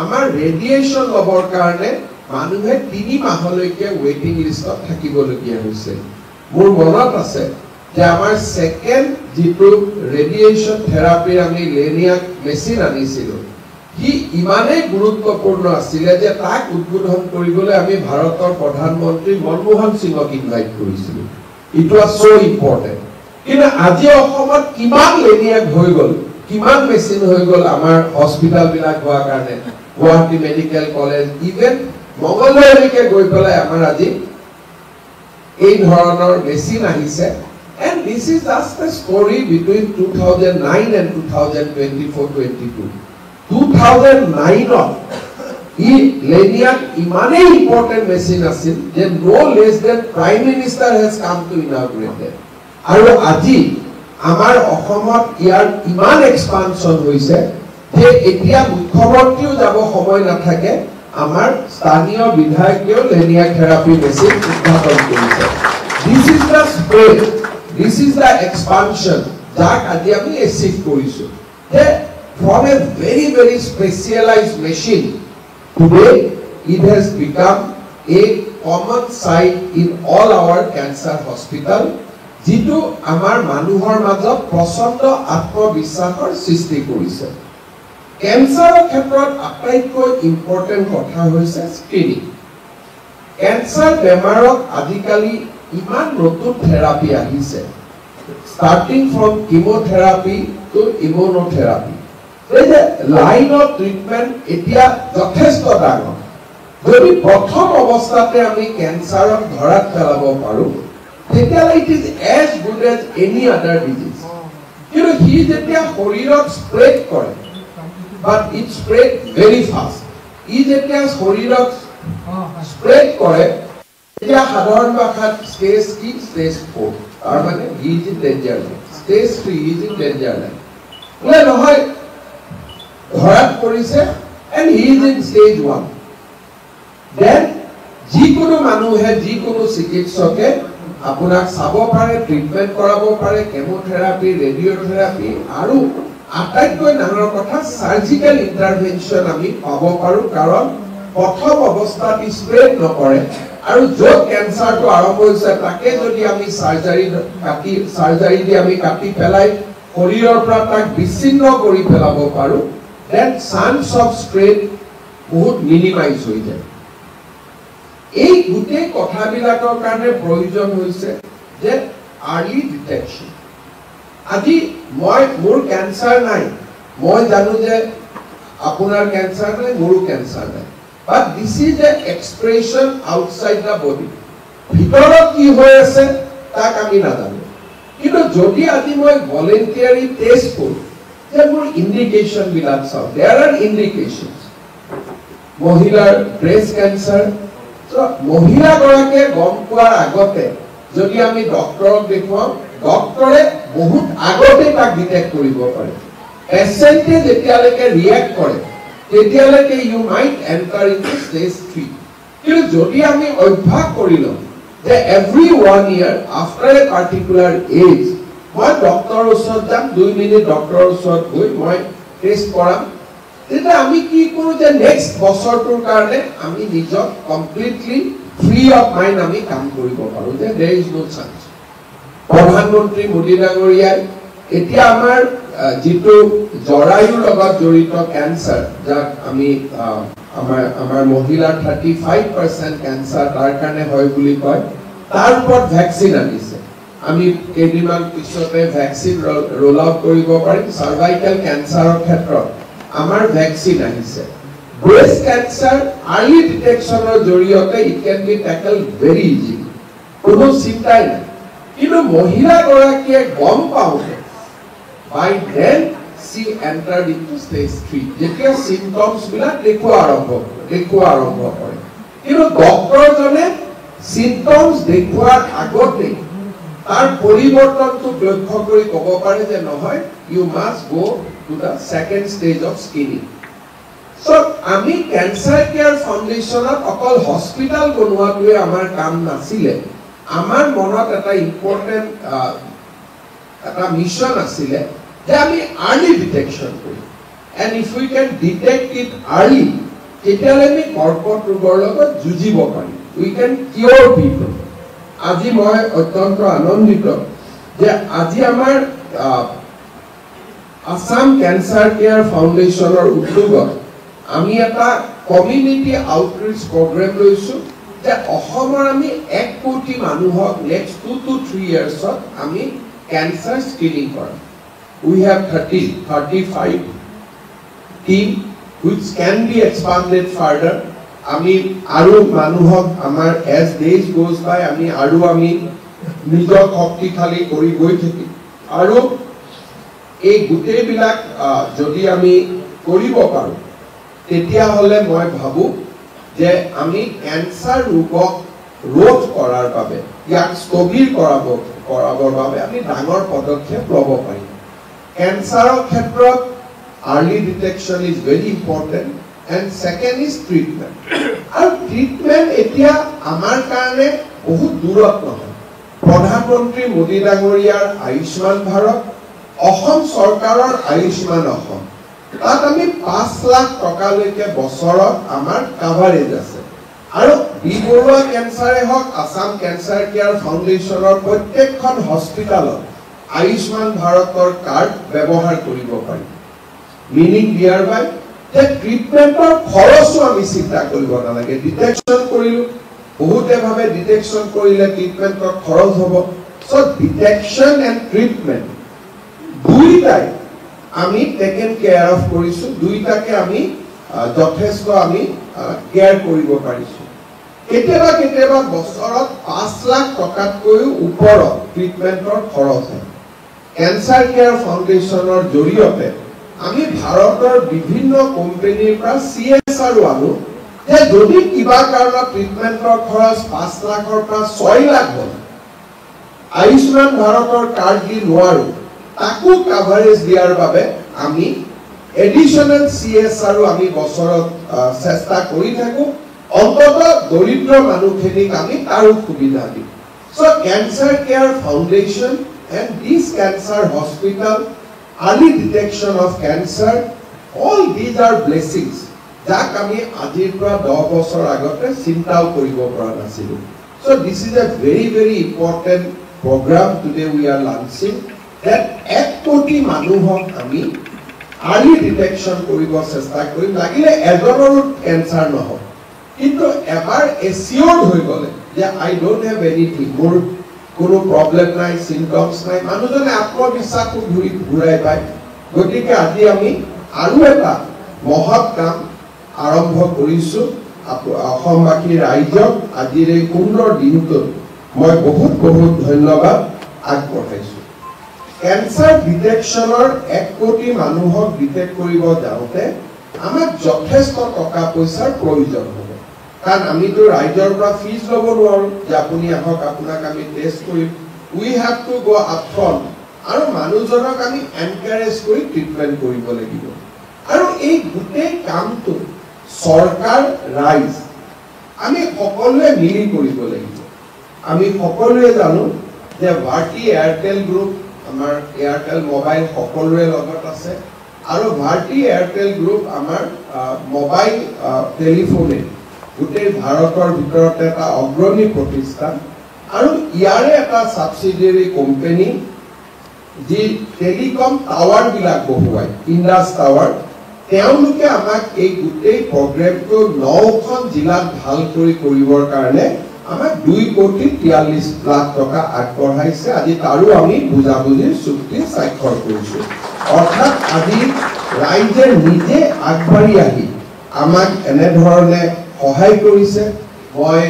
আমাৰ ৰেডিয়েশ্যন লবৰ কাৰণে মানুহে 3 মাহলৈকে ৱেটিং লিষ্টত থাকিবলগীয়া হৈছিল মোৰ মনত আছে যে আমাৰ সেকেন্ড যিটো ৰেডিয়েশ্যন থেৰাপিৰ আমি লেনিয়াক মেচিন আনিছিলোঁ হি ইমানেই গুৰুত্বপূৰ্ণ আছিল যে তাক উদ্বোধন কৰিবলৈ আমি ভাৰতৰ প্ৰধানমন্ত্ৰী মনমোহন সিঙক ইনভাইট কৰিছিলোঁ ইট ওয়াজ সো ইম্পৰ্টেন্ট কিন্তু আজি অসমত কিমান লেনিয়াক হৈ গ'ল কিমান মেচিন হৈ গ'ল আমাৰ হস্পিটাল বিলাক হোৱাৰ কাৰণে গুৱাহাটী মেডিকেল কলেজ ইভেন মংগলদৈলৈকে গৈ পেলাই আমাৰ আজি এই ধৰণৰ মেচিন আহিছে and this is just a story between 2009 and 2024-22 2009 ই লেনিয়াক ইমানেই ইম্পৰ্টেন্ট মেচিন আছিল যে no less than Prime Minister has come to inaugurate it আৰু আজি আমাৰ অসমত ইয়াৰ ইমান এক্সপানশন হৈছে যে এতিয়া মুখ্যমন্ত্ৰীও যাব সময় নাথাকে আমাৰ স্থানীয় বিধায়কেও লেনিয়াক থেৰাপি মেচিন উদ্ঘাটন কৰিছে this is the spread this is the expansion যাক আজি আমি এচিভ কৰিছো যে from a very specialized machine today it has become a common sight in all our cancer hospital যিটো আমাৰ মানুহৰ মাজত প্ৰচণ্ড আত্মবিশ্বাসৰ সৃষ্টি কৰিছে কেন্সাৰৰ ক্ষেত্ৰত আটাইতকৈ ইম্পৰ্টেণ্ট কথা হৈছে স্ক্ৰিনিং কেন্সাৰ বেমাৰত আজিকালি ইমান নতুন থেৰাপি আহিছে starting from chemotherapy to immunotherapy এই যে লাইন অফ ট্ৰিটমেণ্ট এতিয়া যথেষ্ট ডাঙৰ যদি প্ৰথম অৱস্থাতে আমি কেন্সাৰক ধৰাত পেলাব পাৰোঁ তেতিয়াহ'লে it is as good as any other disease কিন্তু সি যেতিয়া শৰীৰত স্প্ৰেড কৰে but it spread very fast ই যেতিয়া শৰীৰত স্প্ৰেড কৰে এতিয়া সাধাৰণ ভাষাত ষ্টেজ কি ষ্টেজ 4 তাৰ মানে he is in danger line stage 3 is in danger line বোলে নহয় ধৰাত পৰিছে and he is in stage 1 then যিকোনো মানুহে যিকোনো চিকিৎসকে আপোনাক চাব পাৰে ট্ৰিটমেণ্ট কৰাব পাৰে কেমোথেৰাপি ৰেডিঅ'থেৰাপি আৰু আটাইতকৈ ডাঙৰ কথা সাৰ্জিকেল ইণ্টাৰভেনশ্যন আমি পাব পাৰোঁ কাৰণ প্ৰথম অৱস্থাত স্প্ৰেড নকৰে আৰু য'ত কেন্সাৰটো আৰম্ভ হৈছে তাকে যদি আমি সাৰ্জাৰী দি আমি কাটি পেলাই শৰীৰৰ পৰা তাক বিচ্ছিন্ন কৰি পেলাব পাৰোঁ দেন চান্স অফ স্প্ৰেড বহুত মিনিমাইজ হৈ যায় এই গোটেই কথাবিলাকৰ কাৰণে প্ৰয়োজন হৈছে যে আৰ্লি ডিটেকশ্যন আজি মোৰ কেন্সাৰ নাই মই জানো যে আপোনাৰ কেন্সাৰ নাই মোৰো কেন্সাৰ নাই but this is the expression outside the body ভিতৰত কি হৈ আছে তাক আমি নাজানো কিন্তু যদি আজি মই ভলেন্টিয়াৰি টেষ্ট কৰোঁ যে মোৰ ইণ্ডিকেশ্যন বিলাক চাওঁ there are indications মহিলাৰ ব্ৰেষ্ট কেন্সাৰ মহিলাগৰাকীয়ে গম পোৱাৰ আগতে যদি আমি ডক্টৰক দেখুৱাওঁ ডক্টৰে বহুত আগতে তাক ডিটেক্ট কৰিব পাৰে পেচেণ্টে যেতিয়ালৈকে ৰিয়েক্ট কৰে তেতিয়ালৈকে you might enter in stage 3 কিন্তু যদি আমি অভ্যাস কৰি লওঁ যে every 1 year after a particular age মই ডক্টৰৰ ওচৰত যাম 2 মিনিট ডক্টৰৰ ওচৰত গৈ মই টেষ্ট কৰাম তেতিয়া আমি কি কৰোঁ যে নেক্সট বছৰটোৰ কাৰণে আমি নিজক কমপ্লিটলি ফ্ৰী অফ মাইণ্ড আমি কাম কৰিব পাৰোঁ যে দেৰ ইজ নো চান্স প্ৰধানমন্ত্ৰী মোদী ডাঙৰীয়াই এতিয়া আমাৰ যিটো জৰায়ুৰ লগত জড়িত কেন্সাৰ যাক আমি আমাৰ মহিলাৰ 35% কেন্সাৰ তাৰ কাৰণে হয় বুলি কয় তাৰ ওপৰত ভেকচিন আনিছে আমি কেইদিনমান পিছতে ভেকচিন ৰোল আউট কৰিব পাৰিম চাৰ্ভাইকেল কেন্সাৰৰ ক্ষেত্ৰত আমাৰ ভেকচিন আহিছে ব্ৰেষ্ট কেন্সাৰ আৰ্লি ডিটেকশ্যনৰ জৰিয়তে it can be tackle very easy কোনো চিন্তাই নাই কিন্তু মহিলাগৰাকীয়ে গম পাওঁতে by then she entered into stage 3 যেতিয়া symptoms বিলাক দেখুৱা আৰম্ভ কৰে কিন্তু ডক্টৰজনে symptoms দেখুৱাৰ আগতে তাৰ পৰিৱৰ্তনটো লক্ষ্য কৰি ক'ব পাৰে যে নহয় you must go to the second stage of screening so আমি ক্যান্সাৰ কেয়াৰ ফাউণ্ডেশ্যনত অকল হস্পিটাল বনোৱাটোৱে আমাৰ কাম নাছিলে আমাৰ মনত এটা ইম্পৰ্টেণ্ট এটা মিছন আছিলে যে আমি আৰ্লি ডিটেকশ্যন কৰিম and if we can detect it early তেতিয়াহ'লে আমি কৰ্কট ৰোগৰ লগত যুঁজিব পাৰিম উই কেন কিয়ৰ পিপল আজি মই অত্যন্ত আনন্দিত যে আজি আমাৰ আসাম কেন্সাৰ কেয়াৰ ফাউণ্ডেশ্যনৰ উদ্যোগত আমি এটা কমিউনিটি আউটৰিচ প্ৰগ্ৰেম লৈছোঁ যে অসমৰ আমি 1 কোটি মানুহক নেক্সট 2 to 3 yearsত আমি কেন্সাৰ স্ক্ৰিনিং কৰাম we have 35 team which can be expanded further ami aru manuhok amar as days goes by ami nijor shakti khali kori goi thaki aru ei gutei bilak jodi ami koribo paru tetia hole moi bhabu je ami cancer rogok rod korar babe yak stobir korabor babe ami dangor podokhep lobo parim Cancer ক্ষেত্ৰত early detection is very important and second is treatment আৰু treatment এতিয়া আমাৰ কাৰণে বহুত দূৰত নহয় প্ৰধানমন্ত্ৰী মোদী ডাঙৰীয়াৰ আয়ুষ্মান ভাৰত অসম চৰকাৰৰ আয়ুষ্মান অসম তাত আমি 5 লাখ টকালৈকে বছৰত আমাৰ কভাৰেজ আছে আৰু বি বৰুৱা কেঞ্চাৰে হওক আসাম কেঞ্চাৰ কেয়াৰ ফাউণ্ডেশ্যনৰ প্ৰত্যেকখন হস্পিটালত আয়ুষ্মান ভাৰতৰ কাৰ্ড ব্যৱহাৰ কৰিব পাৰি মিনিং দিয়াৰ বাই যে ট্ৰিটমেণ্টৰ খৰচো আমি চিন্তা কৰিব নালাগে ডিটেকশ্যন কৰিলোঁ বহুতে ভাবে ডিটেকশ্যন কৰিলে ট্ৰিটমেণ্টৰ খৰচ হ'ব সো ডিটেকশ্যন এণ্ড ট্ৰিটমেণ্ট দুইটাই আমি টেকেন কেয়াৰ অফ কৰিছোঁ দুইটাকে আমি যথেষ্ট আমি কেয়াৰ কৰিব পাৰিছোঁ কেতিয়াবা কেতিয়াবা বছৰত 5 লাখ টকাতকৈও ওপৰত ট্ৰিটমেণ্টৰ খৰচ হয় কেঞ্চাৰ কেয়াৰ ফাউণ্ডেশ্যনৰ জৰিয়তে আমি ভাৰতৰ বিভিন্ন কোম্পানীৰ পৰা CSR আনো যে যদি কিবা কাৰণত ট্ৰিটমেণ্টৰ খৰচ 5 লাখৰ পৰা 6 লাখ হয় আয়ুষ্মান ভাৰতৰ কাৰ্ড দি নোৱাৰো তাকো কাভাৰেজ দিয়াৰ বাবে আমি এডিশনাল CSR আমি বছৰত চেষ্টা কৰি থাকো অন্তত দৰিদ্ৰ মানুহখিনিক আমি তাৰো সুবিধা দিম so cancer care foundation and this cancer hospital early detection of cancer all these are blessings যাক আমি আজিৰ পৰা 10 বছৰ আগতে চিন্তাও কৰিব পৰা নাছিলো so this is a very important program today we are launching that 1 কোটি মানুহক আমি early detection কৰিব চেষ্টা কৰিম লাগিলে এজনৰ ক্যান্সাৰ নহওক কিন্তু এবাৰ এচিয়ৰ্ড হৈ গলে যে I don't have anything মোৰ কোনো প্ৰবলেম নাই সিম্পটমস নাই মানুহজনে আত্মবিশ্বাস ঘূৰাই পায় গতিকে আজি আমি আৰু এটা মহৎ কাম আৰম্ভ কৰিছো অসমবাসী ৰাইজক আজিৰ এই সুন্দৰ দিনটোত মই বহুত ধন্যবাদ আগবঢ়াইছো কেঞ্চাৰ ডিটেকশ্যনৰ 1 কোটি মানুহক ডিটেক্ট কৰিব যাওঁতে আমাক যথেষ্ট টকা পইচাৰ প্ৰয়োজন হ'ব কাৰণ আমিতো ৰাইজৰ পৰা ফিজ ল'ব নোৱাৰো যে আপুনি আহক আপোনাক আমি টেষ্ট কৰিম উই হ্যাভ টু গো আপফ্ৰণ্ট আৰু মানুহজনক আমি এনকাৰেজ কৰি ট্ৰিটমেণ্ট কৰিব লাগিব আৰু এই গোটেই কামটো চৰকাৰ ৰাইজ আমি সকলোৱে মিলি কৰিব লাগিব আমি সকলোৱে জানো যে ভাৰতী এয়াৰটেল গ্ৰুপ আমাৰ এয়াৰটেল মোবাইল সকলোৰে লগত আছে আৰু ভাৰতী এয়াৰটেল গ্ৰুপ আমাৰ মোবাইল টেলিফোনে গোটেই ভাৰতৰ ভিতৰত এটা অগ্ৰণী প্ৰতিষ্ঠান আৰু ইয়াৰে এটা সাবসিডিয়াৰী কোম্পানী যি টেলিকম টাৱাৰ বিলাক বহুৱাই ইন্ডাস টাৱাৰ তেওঁলোকে আমাক এই গোটেই প্ৰগ্ৰামটো 9খন জিলাত ভাল কৰি কৰিবৰ কাৰণে আমাক 2 কোটি 43 লাখ টকা আগবঢ়াইছে আজি তাৰো আমি বুজাবুজিৰ চুক্তি স্বাক্ষৰ কৰিছো অৰ্থাৎ আজি ৰাইজে নিজে আগবাঢ়ি আহি আমাক এনে ধৰণে সহায় কৰিছে মই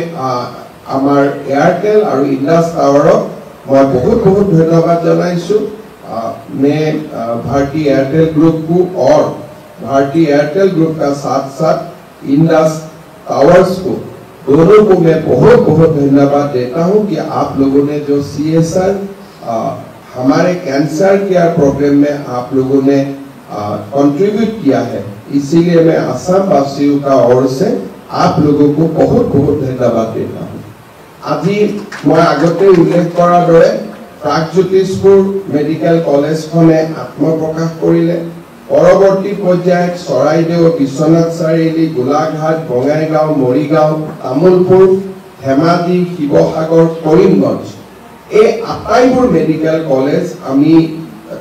আমাৰ এয়াৰটেল আৰু ইন্ডাস টাৱাৰক মই বহুত ধন্যবাদ জনাইছো मैं भारती एयरटेल ग्रुप को और भारती एयरटेल ग्रुप का साथ इंडस टावर्स को दोनों को मैं बहुत धन्यवाद देता हूं कि आप लोगों ने जो CSR हमारे कैंसर केयर प्रोग्राम में आप लोगों ने कंट्रीब्यूट किया है इसीलिए मैं असम वासियों का ओर से आप लोगों को बहुत धन्यवाद देता हूं আজি मैं आगते उल्लेख करार दरे प्रागज्योतिषपुर मेडिकल कलेज खने आत्मप्रकाश करिले परवर्ती पर्यायत चराइदेव विश्वनाथ चारिआली गोलाघाट बंगाईगांव मरिगांव तामुलपुर धेमाजी शिवसागर करीमगंज এই আটাইবোৰ মেডিকেল কলেজ আমি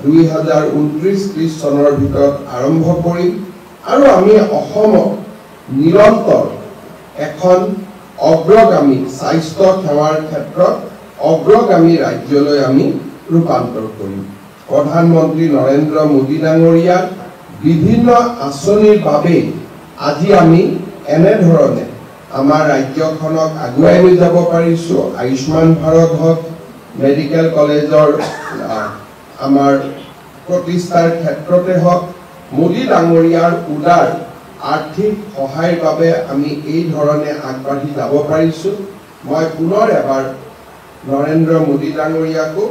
2029-30 চনৰ ভিতৰত আৰম্ভ কৰিম আৰু আমি অসমত নিৰন্তৰ এখন অগ্ৰগামী স্বাস্থ্য সেৱাৰ ক্ষেত্ৰত অগ্ৰগামী ৰাজ্যলৈ আমি ৰূপান্তৰ কৰিম প্ৰধানমন্ত্ৰী নৰেন্দ্ৰ মোদী ডাঙৰীয়াৰ বিভিন্ন আঁচনিৰ বাবে আজি আমি এনে ধৰণে আমাৰ ৰাজ্যখনক আগুৱাই লৈ যাব পাৰিছো আয়ুষ্মান ভাৰত হওক মেডিকেল কলেজৰ আমাৰ প্ৰতিষ্ঠাৰ ক্ষেত্ৰতে হওক মোদী ডাঙৰীয়াৰ উদাৰ আৰ্থিক সহায়ৰ বাবে আমি এই ধৰণে আগবাঢ়ি যাব পাৰিছো মই পুনৰ এবাৰ নৰেন্দ্ৰ মোদী ডাঙৰীয়াকো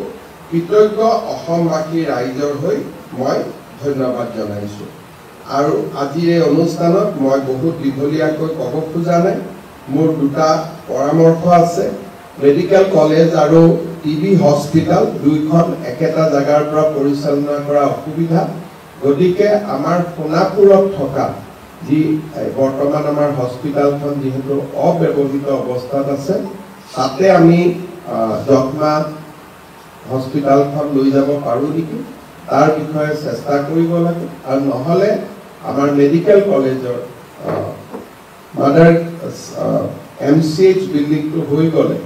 কৃতজ্ঞ অসমবাসী ৰাইজৰ হৈ মই ধন্যবাদ জনাইছো আৰু আজিৰ এই অনুষ্ঠানত মই বহুত দীঘলীয়াকৈ ক'ব খোজা নাই মোৰ দুটা পৰামৰ্শ আছে মেডিকেল কলেজ আৰু টিবি হস্পিটাল দুইখন একেটা জাগাৰ পৰা পৰিচালনা কৰা অসুবিধা গতিকে আমাৰ সোণাপুৰত থকা যি বৰ্তমান আমাৰ হস্পিটালখন যেহেতু অব্যৱহৃত অৱস্থাত আছে তাতে আমি যত্মা হস্পিটালখন লৈ যাব পাৰোঁ নেকি তাৰ বিষয়ে চেষ্টা কৰিব লাগে আৰু নহ'লে আমাৰ মেডিকেল কলেজৰ মাদাৰ MCH বিল্ডিংটো হৈ গ'লে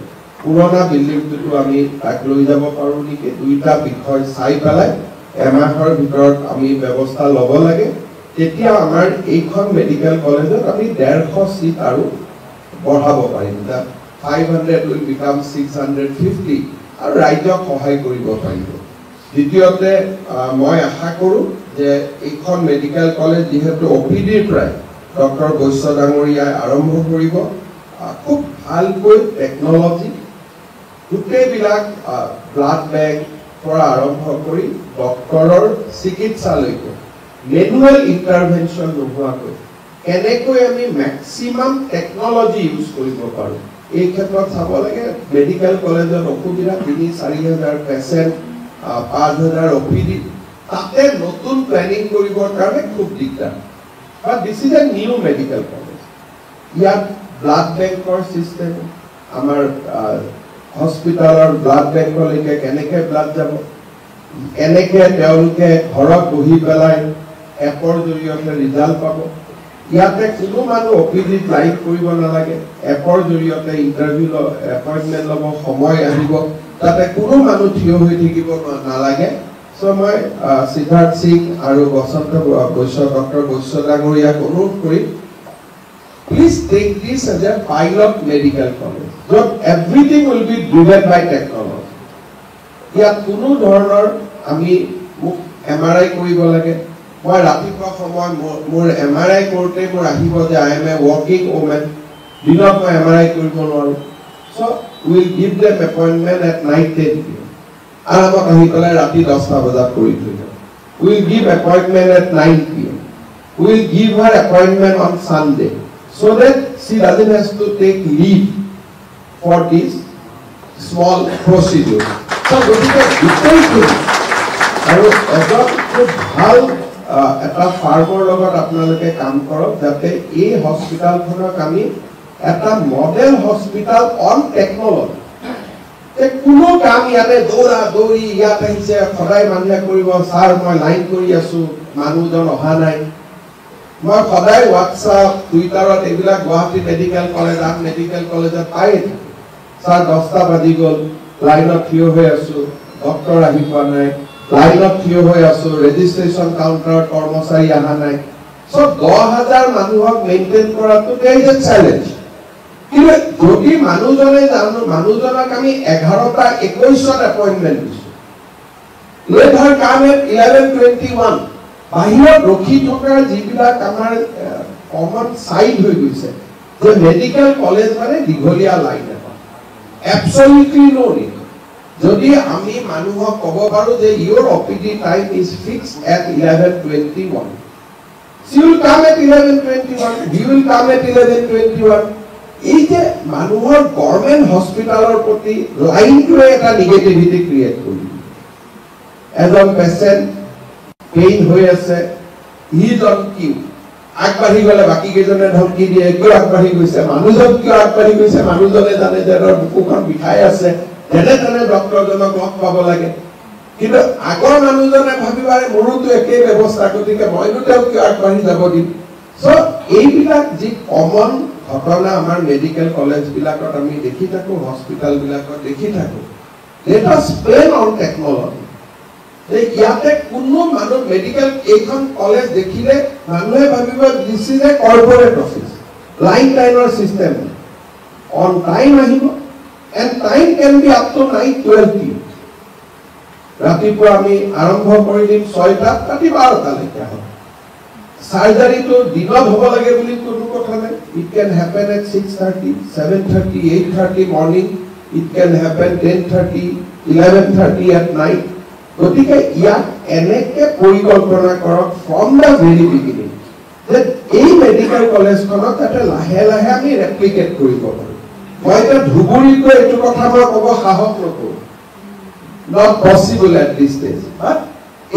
পুৰণা বিল্ডিংটো আমি তাক লৈ যাব পাৰোঁ নেকি দুইটা বিষয় চাই পেলাই এমাহৰ ভিতৰত আমি ব্যৱস্থা ল'ব লাগে তেতিয়া আমাৰ এইখন মেডিকেল কলেজত আমি 150 সিট আৰু বঢ়াব পাৰিম 500 will become 650 আৰু ৰাইজক সহায় কৰিব পাৰিব দ্বিতীয়তে মই আশা কৰোঁ যে এইখন মেডিকেল কলেজ যেহেতু OPDৰ প্ৰায় ডক্টৰ বৈশ্য ডাঙৰীয়াই আৰম্ভ কৰিব খুব ভালকৈ টেকনলজি গোটেইবিলাক ব্লাড বেংক পৰা আৰম্ভ কৰি ডক্টৰৰ চিকিৎসালৈকে মেনুৱেল ইণ্টাৰভেনশ্যন নোহোৱাকৈ কেনেকৈ আমি মেক্সিমাম টেকনলজি ইউজ কৰিব পাৰোঁ এই ক্ষেত্ৰত চাব লাগে মেডিকেল কলেজত অসুবিধা 3-4 হাজাৰ পেচেণ্ট 5,000 OPD তাতে নতুন প্লেনিং কৰিবৰ কাৰণে খুব দিগদাৰ বাট দিছ is a new medical college ইয়াত ব্লাড বেংকৰ চিষ্টেম আমাৰ হস্পিটালৰ ব্লাড বেংকলৈকে কেনেকৈ ব্লাড যাব কেনেকৈ তেওঁলোকে ঘৰত বহি পেলাই এপৰ জৰিয়তে ৰিজাল্ট পাব ইয়াতে কোনো মানুহ OPDত লাইন কৰিব নালাগে এপৰ জৰিয়তে ইণ্টাৰভিউ এপইণ্টমেণ্ট ল'ব সময় আহিব তাতে কোনো মানুহ থিয় হৈ থাকিব নালাগে চ' মই সিদ্ধাৰ্থ সিং আৰু বসন্ত বৈশ্য ডক্টৰ বৈশ্য ডাঙৰীয়াক অনুৰোধ কৰিম please take this as a pilot medical college where everything will be driven by technology ইয়াত কোনো ধৰণৰ আমি MRI কৰিব লাগে মই ৰাতিপুৱা সময় মোৰ MRI কৰোঁতে মোৰ আহিব যে I am a working woman দিনত মই MRI কৰিব নোৱাৰোঁ so we will give them appointment at night 10 p.m. আৰামত আহি পেলাই ৰাতি 10টা বজাত কৰি থৈ যাব we will give appointment at 9 p.m. we will give her appointment on Sunday so that she doesn't have to take leave for this small procedure so গতিকে গোটেইটো আৰু এজন খুব ভাল এটা ফাৰ্মৰ লগত আপোনালোকে কাম কৰক যাতে এই হস্পিটালখনক আমি এটা মডেল হস্পিটাল অন টেকনলজি যে কোনো কাম ইয়াতে দৌৰা দৌৰি ইয়াত আহিছে সদায় মানুহে কৰিব ছাৰ মই লাইন কৰি আছোঁ মানুহজন অহা নাই মই সদায় হোৱাটছআপ টুইটাৰত এইবিলাক গুৱাহাটী মেডিকেল কলেজ মেডিকেল কলেজত পাই ছাৰ 10টা বাজি গ'ল লাইনত থিয় হৈ আছোঁ ডক্টৰ আহি পোৱা নাই লাইনত থিয় হৈ আছোঁ ৰেজিষ্ট্ৰেশ্যন কাউণ্টাৰত কৰ্মচাৰী অহা নাই চ' 10,000 মানুহক মেইনটেইন কৰাটো দেৰ ইজ এ চেলেঞ্জ কিন্তু যদি মানুহজনক আমি 11টা 21ত এপইণ্টমেণ্ট দিছোঁ let her come at 11:21 বাহিৰত ৰখি থকাৰ যিবিলাক আমাৰ কমন চাইড হৈ গৈছে যে মেডিকেল কলেজ মানে দীঘলীয়া লাইন এটা এবছলিউটলি নো নিড যদি আমি মানুহক ক'ব পাৰোঁ যে your OPD time is fixed at 11:21 she will come at 11:21 he will come at 11:21 এই যে মানুহৰ গভৰ্ণমেণ্ট হস্পিটালৰ প্ৰতি লাইনটোৱে এটা নিগেটিভিটি ক্ৰিয়েট কৰি এজন পেচেণ্ট পেইন হৈ আছে হি জন কিউ আগবাঢ়ি গ'লে বাকী কেইজনে ধমকি দিয়ে কিয় আগবাঢ়ি গৈছে মানুহজন কিয় আগবাঢ়ি গৈছে মানুহজনে জানে যে তেওঁৰ বুকুখন বিষাই আছে যেনে তেনে ডক্টৰজনক লগ পাব লাগে কিন্তু আগৰ মানুহজনে ভাবিবাৰে মোৰোতো একেই ব্যৱস্থা গতিকে মইনো তেওঁক কিয় আগবাঢ়ি যাব দিম চ' এইবিলাক যি কমন ঘটনা আমাৰ মেডিকেল কলেজবিলাকত আমি দেখি থাকোঁ হস্পিটালবিলাকত দেখি থাকোঁ let us plan on technology যে ইয়াতে কোনো মানুহ মেডিকেল এইখন কলেজ দেখিলে মানুহে ভাবিব this is a corporate office লাইনৰ চিষ্টেম অন টাইম আহিব and time can be up to 9-12 p.m. ৰাতিপুৱা আমি আৰম্ভ কৰি দিম 6টাত ৰাতি 12টালৈকে হ'ব সাৰ্জাৰীটো দিনত হ'ব লাগে বুলি কোনো কথা নাই it can happen at 6:30 7:30 8:30 morning it can happen 10:30 11:30 at night গতিকে ইয়াক এনেকে পৰিকল্পনা কৰক ফ্ৰম দ্য ভেৰি বিগিনিং যে এই মেডিকেল কলেজখনত যাতে লাহে লাহে আমি ৰেপ্লিকেট কৰিব পাৰোঁ মই এতিয়া ধুবুৰীকৈ এইটো কথা মই ক'ব সাহস নকৰোঁ not possible at this stage but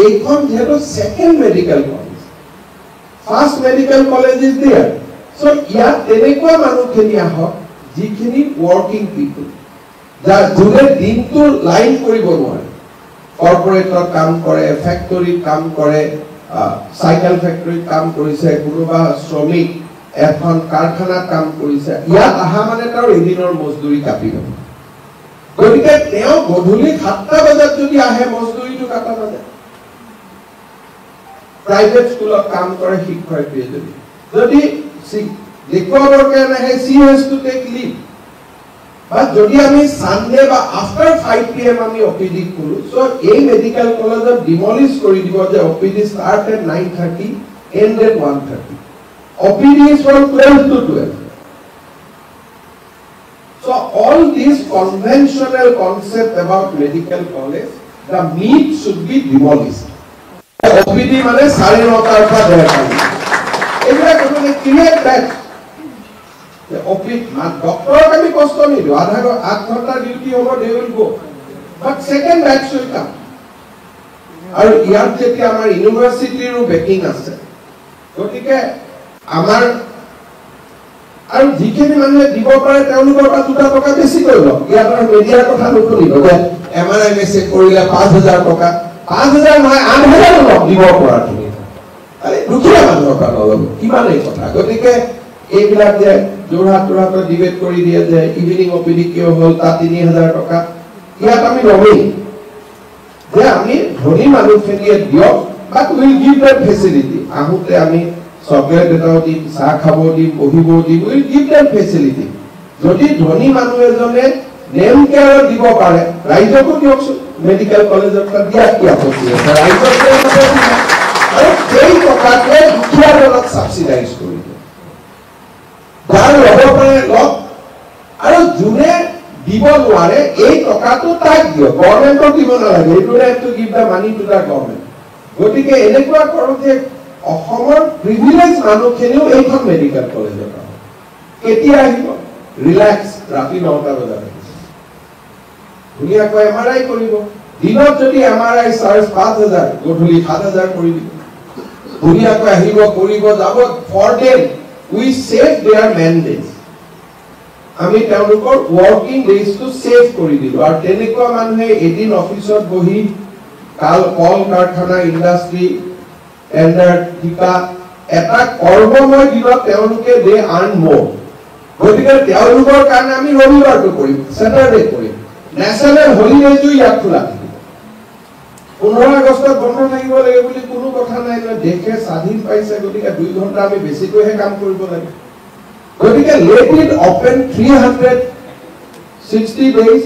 এইখন যেহেতু second medical college First medical college is there. So ইয়াত তেনেকুৱা মানুহখিনি আহক যিখিনি working people. যাৰ যোনে দিনটো লাইন কৰিব নোৱাৰে, কৰ্পৰেটত কাম কৰে, ফেক্টৰীত কাম কৰে, চাইকেল ফেক্টৰীত কাম কৰিছে, কোনোবা শ্ৰমিক এখন কাৰখানাত কাম কৰিছে, ইয়াত আহা মানে তাৰ এদিনৰ মজদুৰি কাটি ল'ব। গতিকে তেওঁ গধূলি 7টা বজাত যদি আহে মজদুৰিটো কাটা নাযায়। প্ৰাইভেট স্কুলত কাম কৰে শিক্ষয়িত্ৰী যদি দেখুৱাবৰ কাৰণে আহে, she has to take leave. But যদি আমি সানডে বা আফটার 5 PM আমি ওপিডি কৰো, সো এই মেডিকেল কলেজত ডিমলিশ কৰি দিব যে OPD start at 9:30 end at 1:30. OPD is from 12 to 12. So all these conventional concept about medical college, the myth should be demolished. OPD মানে 9:30 পৰা 1:30. এটা কোনো ক্লিয়ার ফ্যাক্ট। অফিস ডক্টর আমি কষ্ট নিদিও, 8 ঘন্টা ডিউটি হব, they will go. But second batch will come. আৰু ইয়াত যেতিয়া আমাৰ ইউনিভাৰ্চিটিৰো বেকিং আছে, গতিকে আমাৰ আৰু যিখিনি মানুহে দিব পাৰে তেওঁলোকৰ পৰা 2 টকা বেছি কৰিব। ইয়াত আৰু মিডিয়াৰ কথা নুশুনিব যে MRI মেছেজ কৰিলে 5000 টকা, 5000 নহয় 8000 লওক দিব পৰা তুমি। আৰে দুখীয়া মানুহৰ পৰা নল'ব, কিমান এই কথা। গতিকে এইবিলাক যে যোৰহাটৰ ডিবেট কৰি দিয়ে যে ইভিনিং ওপিডি কিয় হ'ল, তাত 3000 টকা, ইয়াত আমি নল'ম যে আমি ধনী মানুহখিনিয়ে দিয়ক, বাট উইল গিভ দেম ফেচিলিটি। আহোঁতে আমি চকলেট এটাও দিম, চাহ খাব দিম, বহিব দিম, উইল গিভ দেম ফেচিলিটি। যদি ধনী মানুহ এজনে নেম কেয়াৰত দিব পাৰে, ৰাইজকো দিয়কচোন। মেডিকেল কলেজৰ পৰা দিয়া কি আপত্তি আছে, ৰাইজক আৰু সেই টকাটোৱে দুখীয়াজনক ছাবচিডাইজ কৰি দিয়ে। যাৰ ল'ব পাৰে লওক, আৰু যোনে দিব নোৱাৰে এই টকাটো তাক দিয়ক, গভৰ্ণমেণ্টক দিব নালাগে। এইটো to give the money to the government. গতিকে এনেকুৱা কৰক যে অসমৰ প্ৰিভিলেজ মানুহখিনিও এইখন মেডিকেল কলেজত আহক। কেতিয়া আহিব? ৰিলেক্স, ৰাতি 9টা বজাত আহিব, ধুনীয়াকৈ MRI কৰিব। দিনত যদি MRI চাৰ্জ 5000, গধূলি 7000 কৰি দিব। ধুনীয়াকৈ আহিব, কৰিব, যাব। For them we save their man days. আমি তেওঁলোকৰ ওয়াৰ্কিং ডেজ টু সেভ কৰি দিলো। আৰু তেনেকুৱা মানুহে এদিন অফিসত বহি কল কাৰখানা, ইন্ডাস্ট্ৰি, টেন্ডাৰ, ঠিকা এটা কৰ্মময় দিনত তেওঁলোকে দে আৰ্ন মোৰ। গতিকে তেওঁলোকৰ কাৰণে আমি ৰবিবাৰটো কৰিম, স্যাটাৰডে কৰিম। ন্যাশনাল হলিডেজও ইয়াত খোলা থাকিব। 15 আগষ্টত বন্ধ থাকিব লাগে বুলি কোনো কথা নাই। দেশে স্বাধীন পাইছে, গতিকে 2 ঘণ্টা আমি বেছিকৈহে কাম কৰিব লাগে। গতিকে let it open 360 days,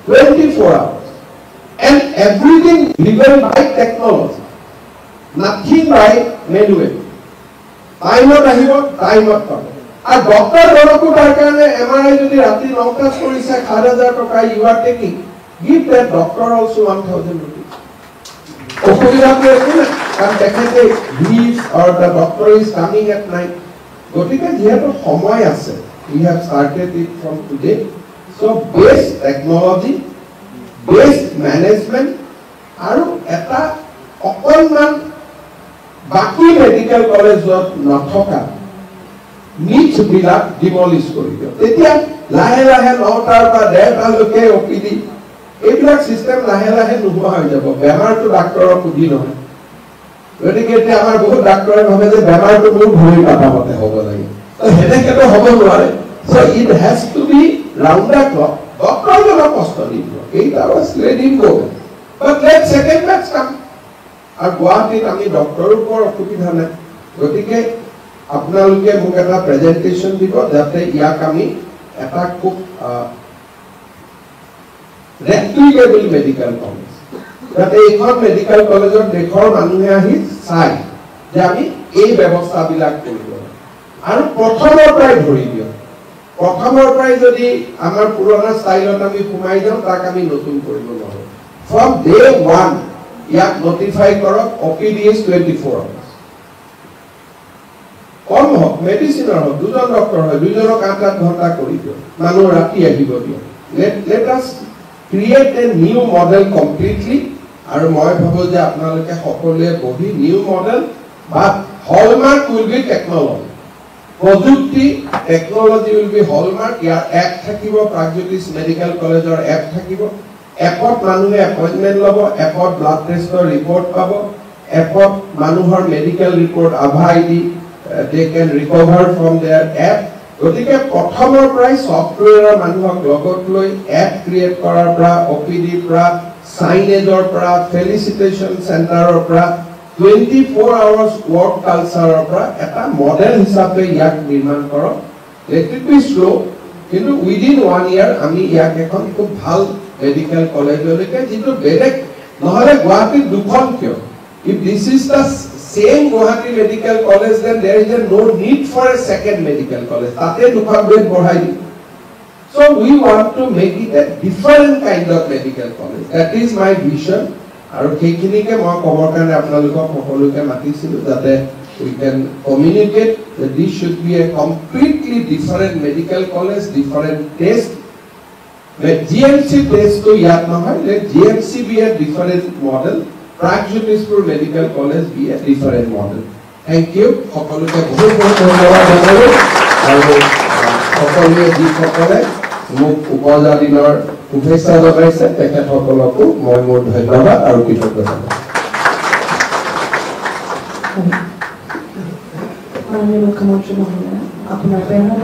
24 hours, and everything driven by technology, nothing by manual. টাইমত আহিব, টাইমত পাব। আৰু ডক্টৰ জনকো তাৰ কাৰণে MRI যদি ৰাতি 9টাত কৰিছে 7000 টকা, you are taking, give that doctor also 1000 rupees. অসুবিধাটো একো নাই, কাৰণ তেখেতে leave or the doctor is coming at night. গতিকে যিহেতু সময় আছে, we have started it from today. So base technology, base management, আৰু এটা অকণমান বাকি মেডিকেল কলেজত নথকা মিথবিলাক ডিমলিশ কৰি দিয়ক। তেতিয়া লাহে লাহে 9টাৰ পৰা 1:30লৈকে ওপিডি, এইবিলাক সিস্টেম লাহে লাহে নোহোৱা হৈ যাব। বেমাৰটো ডাক্তৰক সুধি নহয়। গতিকে এতিয়া আমাৰ বহুত ডাক্তৰে ভাবে যে বেমাৰটো মোৰ ভৰি কাটামতে হ'ব লাগে, সেনেকেতো হ'ব নোৱাৰে। So it has to be round the clock. ডক্টৰজনক কষ্ট নিদিব, 8 hours let him go, but let second batch come. আৰু গুৱাহাটীত আমি ডক্টৰৰ ওপৰত অসুবিধা নাই। গতিকে আপোনালোকে মোক এটা প্ৰেজেন্টেশন দিব, যাতে ইয়াক আমি এটা খুব ৰেপ্লিকেবল মেডিকেল কলেজ, যাতে এইখন মেডিকেল কলেজত দেশৰ মানুহে আহি চাই যে আমি এই ব্যৱস্থাবিলাক কৰিব লাগে। আৰু প্ৰথমৰ পৰাই ধৰি দিয়ক, প্ৰথমৰ পৰাই যদি আমাৰ পুৰণা ষ্টাইলত আমি সোমাই যাওঁ, তাক আমি নতুন কৰিব নোৱাৰোঁ। ফ্ৰম ডে 1 ইয়াক নটিফাই কৰক, OPD is 24 hours। কম হওক, মেডিচিনৰ হওক, 2জন ডক্টৰ হয়, 2জনক 8 ঘণ্টা কৰি দিয়ক, মানুহ ৰাতি আহিব দিয়ক। let us create a new model completely। আৰু মই ভাবো যে আপোনালোকে সকলোৱে বহি নিউ মডেল বা hallmark will be technology. Projukti technology will be hallmark. Here app thakibo Pragyotis Medical College or app thakibo. Appot manuhe appointment lobo, appot blood test report pabo, appot manuhar medical report abhaidi, they can recover from their app. গতিকে প্ৰথমৰ পৰাই সফটওয়্যাৰৰ মানুহক লগত লৈ app create কৰাৰ পৰা OPD পৰা সাইনেজৰ পৰা ফেলিচিটেশন চেণ্টাৰৰ পৰা 24 আৱাৰ্ছ ৱৰ্ক কালচাৰৰ পৰা এটা মডেল হিচাপে ইয়াক নিৰ্মাণ কৰক let it be slow কিন্তু উইদিন 1 ইয়াৰ আমি ইয়াক এখন খুব ভাল মেডিকেল কলেজলৈকে যিটো বেলেগ নহলে গুৱাহাটীত দুখন কিয় if this is the same Guwahati Medical College, then there is no need for a second medical college. So we want to make it a different kind of medical college. That is my vision. And we can communicate that this should be a completely different medical college, different test. Let GMC test to yad nahoy, let GMC be a different model. Pragyotispur Medical College be a different model. Thank you. সকলোকে বহুত বহুত ধন্যবাদ জনালো আৰু সকলোৱে যি সকলে মোক উপজা দিনৰ শুভেচ্ছা জনাইছে তেখেতসকলকো মই মোৰ ধন্যবাদ আৰু কৃতজ্ঞতা জনাইছো। মাননীয় মুখ্যমন্ত্ৰী মহোদয় আপোনাৰ প্ৰেৰণা